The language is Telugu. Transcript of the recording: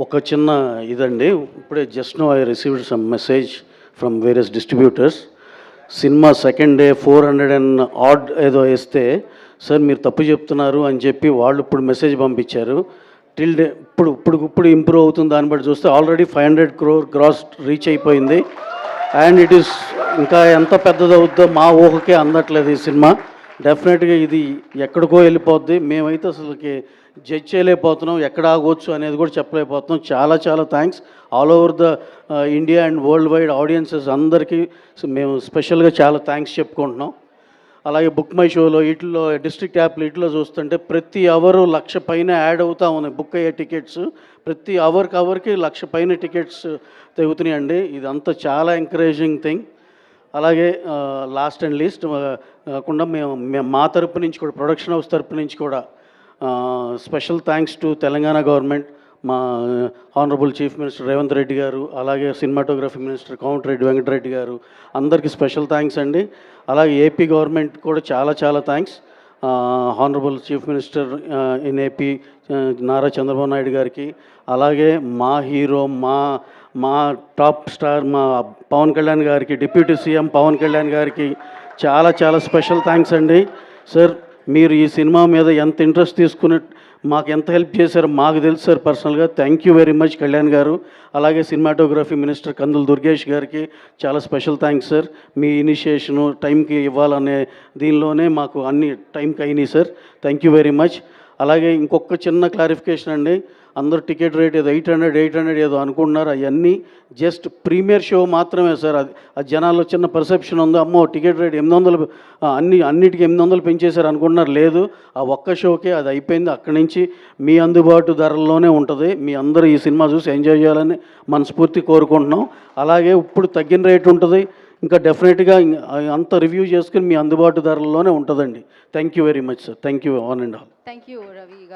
ఒక చిన్న ఇదండి, ఇప్పుడే just now I received some message from various distributors. Cinema second day 400 and odd ఏదో వేస్తే సార్ మీరు తప్పు చెప్తున్నారు అని చెప్పి వాళ్ళు ఇప్పుడు మెసేజ్ పంపించారు. టిల్ డే ఇప్పుడు ఇంప్రూవ్ అవుతుంది. దాన్ని బట్టి చూస్తే ఆల్రెడీ 500 crore గ్రాస్ రీచ్ అయిపోయింది. అండ్ ఇట్ ఈస్ ఇంకా ఎంత పెద్దదవుద్దో మా ఊహకే అందట్లేదు ఈ సినిమా. డెఫినెట్గా ఇది ఎక్కడికో వెళ్ళిపోద్ది. మేమైతే అసలుకి జడ్జ్ చేయలేకపోతున్నాం, ఎక్కడ ఆగవచ్చు అనేది కూడా చెప్పలేకపోతున్నాం. చాలా చాలా thanks all over the India and world wide audiences అందరికీ మేము స్పెషల్గా చాలా థ్యాంక్స్ చెప్పుకుంటున్నాం. అలాగే బుక్ మై షోలో వీటిలో డిస్ట్రిక్ట్ యాప్లు వీటిలో చూస్తుంటే ప్రతి అవరు 1,00,000 పైన యాడ్ అవుతూ ఉన్నాయి బుక్ అయ్యే టికెట్స్. ప్రతి అవర్కి 1,00,000 పైన టికెట్స్ తెగుతున్నాయండి. ఇదంతా చాలా ఎంకరేజింగ్ థింగ్. అలాగే లాస్ట్ అండ్ లీస్ట్ కాకుండా మేము మా తరపు నుంచి కూడా ప్రొడక్షన్ హౌస్ తరపు నుంచి కూడా special thanks to Telangana government, మా honourable chief minister Revanth Reddy garu, అలాగే సినిమాటోగ్రఫీ మినిస్టర్ కోమటిరెడ్డి వెంకటరెడ్డి గారు, అందరికీ స్పెషల్ థ్యాంక్స్ అండి. అలాగే ఏపీ గవర్నమెంట్ కూడా చాలా చాలా thanks. Honourable chief minister in AP Nara Chandrababu Naidu గారికి, అలాగే మా హీరో మా టాప్ స్టార్ మా పవన్ కళ్యాణ్ గారికి, డిప్యూటీ సీఎం పవన్ కళ్యాణ్ గారికి చాలా చాలా స్పెషల్ థ్యాంక్స్ అండి. సార్ మీరు ఈ సినిమా మీద ఎంత ఇంట్రెస్ట్ తీసుకుని మాకు ఎంత హెల్ప్ చేశారో మాకు తెలుసు సార్ పర్సనల్గా. Thank you very much Kalyan గారు. అలాగే సినిమాటోగ్రఫీ మినిస్టర్ కందుల దుర్గేష్ గారికి చాలా స్పెషల్ థ్యాంక్స్ సార్. మీ ఇనిషియేషను టైంకి ఇవ్వాలనే దీనిలోనే మాకు అన్ని టైంకి అయినాయి sir. Thank you very much. అలాగే ఇంకొక చిన్న క్లారిఫికేషన్ అండి, అందరూ టికెట్ రేట్ ఏదో 800 ఏదో అనుకుంటున్నారు. అవన్నీ జస్ట్ ప్రీమియర్ షో మాత్రమే సార్. అది జనాల్లో చిన్న పర్సెప్షన్ ఉంది, అమ్మో టికెట్ రేట్ 800 అన్నిటికీ 800 పెంచేశారు అనుకుంటున్నారు. లేదు, ఆ ఒక్క షోకే అది అయిపోయింది. అక్కడి నుంచి మీ అందుబాటు ధరల్లోనే ఉంటుంది. మీ అందరూ ఈ సినిమా చూసి ఎంజాయ్ చేయాలని మనస్ఫూర్తి కోరుకుంటున్నాం. అలాగే ఇప్పుడు తగ్గిన రేట్ ఉంటుంది, ఇంకా డెఫినెట్గా అంత రివ్యూ చేసుకుని మీ అందుబాటు ధరల్లోనే ఉంటుందండి. Thank you very much sir. Thank you on and all. Thank you Ravi గారు.